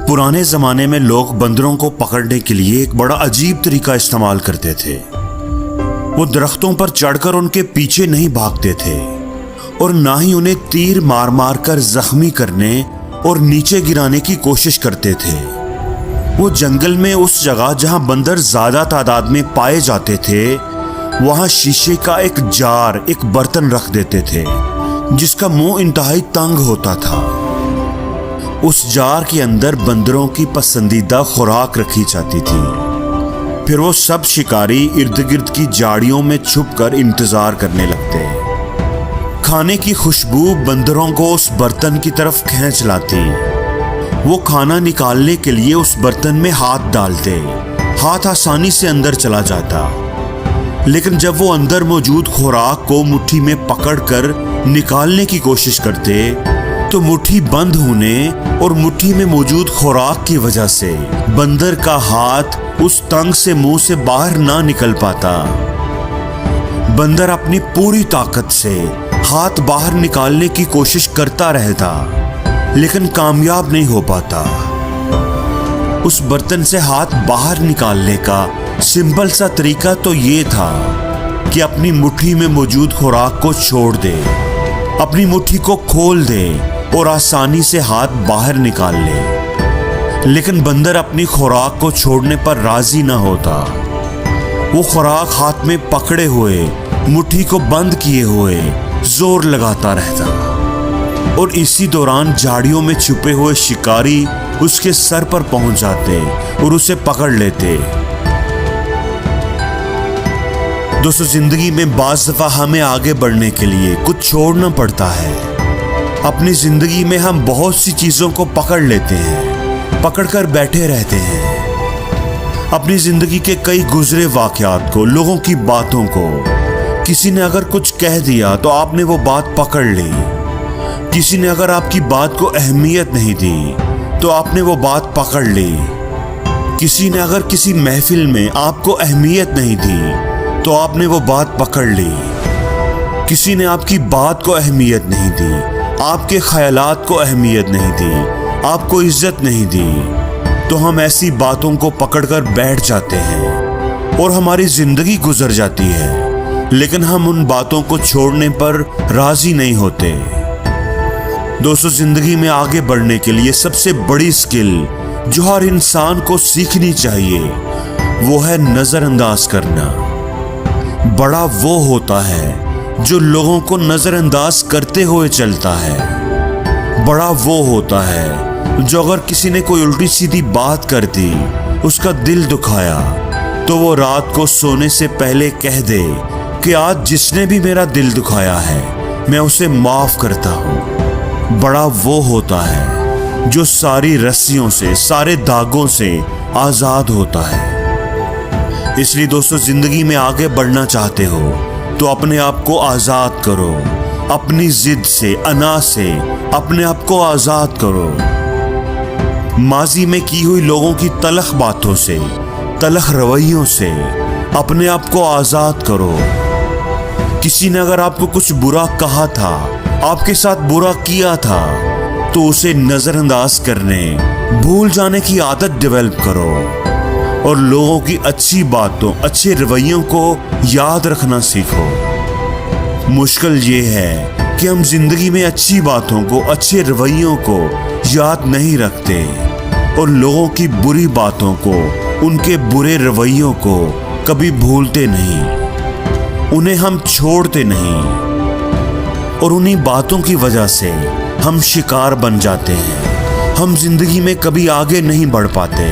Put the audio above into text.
पुराने ज़माने में लोग बंदरों को पकड़ने के लिए एक बड़ा अजीब तरीका इस्तेमाल करते थे। वो दरख्तों पर चढ़कर उनके पीछे नहीं भागते थे और ना ही उन्हें तीर मार मार कर जख्मी करने और नीचे गिराने की कोशिश करते थे। वो जंगल में उस जगह जहां बंदर ज्यादा तादाद में पाए जाते थे वहां शीशे का एक जार, एक बर्तन रख देते थे जिसका मुंह इंतहाई तंग होता था। उस जार के अंदर बंदरों की पसंदीदा खुराक रखी जाती थी। फिर वो सब शिकारी इर्द गिर्द की झाड़ियों में छुपकर इंतजार करने लगते। खाने की खुशबू बंदरों को उस बर्तन की तरफ खींच लाती। वो खाना निकालने के लिए उस बर्तन में हाथ डालते। हाथ आसानी से अंदर चला जाता, लेकिन जब वो अंदर मौजूद खुराक को मुट्ठी में पकड़कर निकालने की कोशिश करते तो मुट्ठी बंद होने और मुट्ठी में मौजूद खुराक की वजह से बंदर का हाथ उस तंग से मुंह से बाहर ना निकल पाता। बंदर अपनी पूरी ताकत से हाथ बाहर निकालने की कोशिश करता रहता, लेकिन कामयाब नहीं हो पाता। उस बर्तन से हाथ बाहर निकालने का सिंपल सा तरीका तो ये था कि अपनी मुट्ठी में मौजूद खुराक को छोड़ दे, अपनी मुट्ठी को खोल दे और आसानी से हाथ बाहर निकाल ले। लेकिन बंदर अपनी खुराक को छोड़ने पर राजी ना होता। वो खुराक हाथ में पकड़े हुए, मुट्ठी को बंद किए हुए जोर लगाता रहता और इसी दौरान झाड़ियों में छुपे हुए शिकारी उसके सर पर पहुंच जाते और उसे पकड़ लेते। दोस्तों, जिंदगी में बाज़ दफ़ा हमें आगे बढ़ने के लिए कुछ छोड़ना पड़ता है। अपनी जिंदगी में हम बहुत सी चीज़ों को पकड़ लेते हैं, पकड़कर बैठे रहते हैं। अपनी जिंदगी के कई गुजरे वाक़यात को, लोगों की बातों को, किसी ने अगर कुछ कह दिया तो आपने वो बात पकड़ ली। किसी ने अगर आपकी बात को अहमियत नहीं दी तो आपने वो बात पकड़ ली। किसी ने अगर किसी महफिल में आपको अहमियत नहीं दी तो आपने वो बात पकड़ ली। किसी ने आपकी बात को अहमियत नहीं दी, आपके ख्यालात को अहमियत नहीं दी, आपको इज्जत नहीं दी, तो हम ऐसी बातों को पकड़कर बैठ जाते हैं और हमारी जिंदगी गुजर जाती है, लेकिन हम उन बातों को छोड़ने पर राजी नहीं होते। दोस्तों, जिंदगी में आगे बढ़ने के लिए सबसे बड़ी स्किल जो हर इंसान को सीखनी चाहिए वो है नजरअंदाज करना। बड़ा वो होता है जो लोगों को नजरअंदाज करते हुए चलता है। बड़ा वो होता है जो अगर किसी ने कोई उल्टी सीधी बात कर दी, उसका दिल दुखाया, तो वो रात को सोने से पहले कह दे कि आज जिसने भी मेरा दिल दुखाया है मैं उसे माफ करता हूँ। बड़ा वो होता है जो सारी रस्सियों से, सारे धागों से आजाद होता है। इसलिए दोस्तों, जिंदगी में आगे बढ़ना चाहते हो तो अपने आप को आजाद करो। अपनी जिद से, अना से अपने आप को आजाद करो। माजी में की हुई लोगों की तलख बातों से, तलख रवैयों से अपने आप को आजाद करो। किसी ने अगर आपको कुछ बुरा कहा था, आपके साथ बुरा किया था, तो उसे नजरअंदाज करने, भूल जाने की आदत डेवलप करो और लोगों की अच्छी बातों, अच्छे रवैयों को याद रखना सीखो। मुश्किल ये है कि हम जिंदगी में अच्छी बातों को, अच्छे रवैयों को याद नहीं रखते और लोगों की बुरी बातों को, उनके बुरे रवैयों को कभी भूलते नहीं, उन्हें हम छोड़ते नहीं और उन्हीं बातों की वजह से हम शिकार बन जाते हैं। हम जिंदगी में कभी आगे नहीं बढ़ पाते।